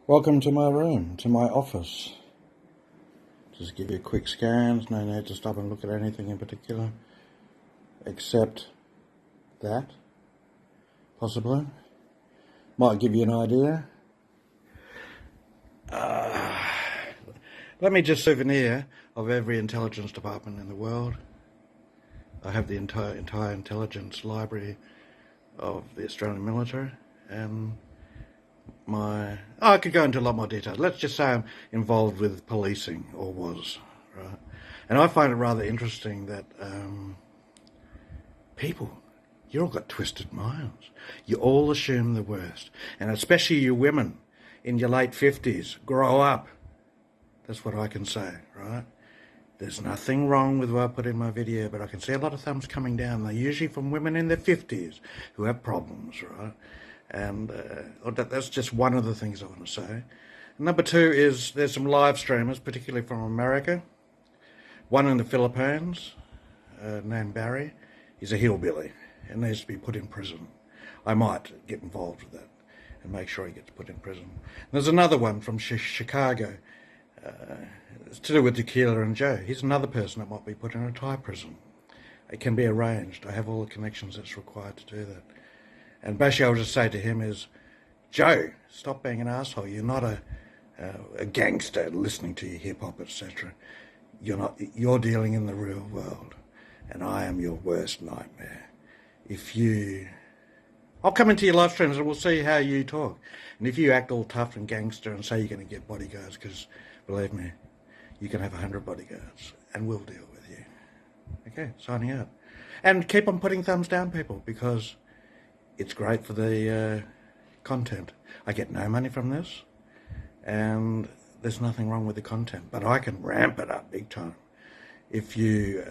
Welcome to my room, to my office. Just give you a quick scan, no need to stop and look at anything in particular, except that, possibly. Might give you an idea. Let me just souvenir of every intelligence department in the world. I have the entire intelligence library of the Australian military, and I could go into a lot more detail. Let's just say I'm involved with policing, or was, right? And I find it rather interesting that people, you all got twisted minds. You all assume the worst, and especially you women in your late 50s, grow up. That's what I can say, right? There's nothing wrong with what I put in my video, but I can see a lot of thumbs coming down. They're usually from women in their 50s who have problems, right? And that's just one of the things I want to say. Number two is there's some live streamers, particularly from America. One in the Philippines, named Barry. He's a hillbilly and needs to be put in prison. I might get involved with that and make sure he gets put in prison. And there's another one from Chicago. It's to do with Tequila and Joe. He's another person that might be put in a Thai prison. It can be arranged. I have all the connections that's required to do that. And basically, I would just say to him is, Joe, stop being an asshole. You're not a gangster listening to your hip hop, etc. You're dealing in the real world, and I am your worst nightmare. I'll come into your live streams and we'll see how you talk. And if you act all tough and gangster and say you're going to get bodyguards, because believe me, you can have 100 bodyguards, and we'll deal with you. Okay, signing out. And keep on putting thumbs down, people, because it's great for the content. I get no money from this, and there's nothing wrong with the content, but I can ramp it up big time. If you,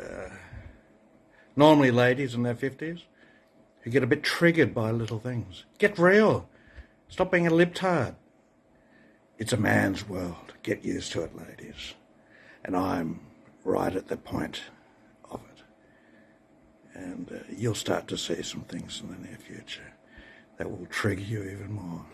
normally ladies in their 50s, who get a bit triggered by little things, get real. Stop being a libtard. It's a man's world. Get used to it, ladies. And I'm right at the point of it. And you'll start to see some things in the near future that will trigger you even more.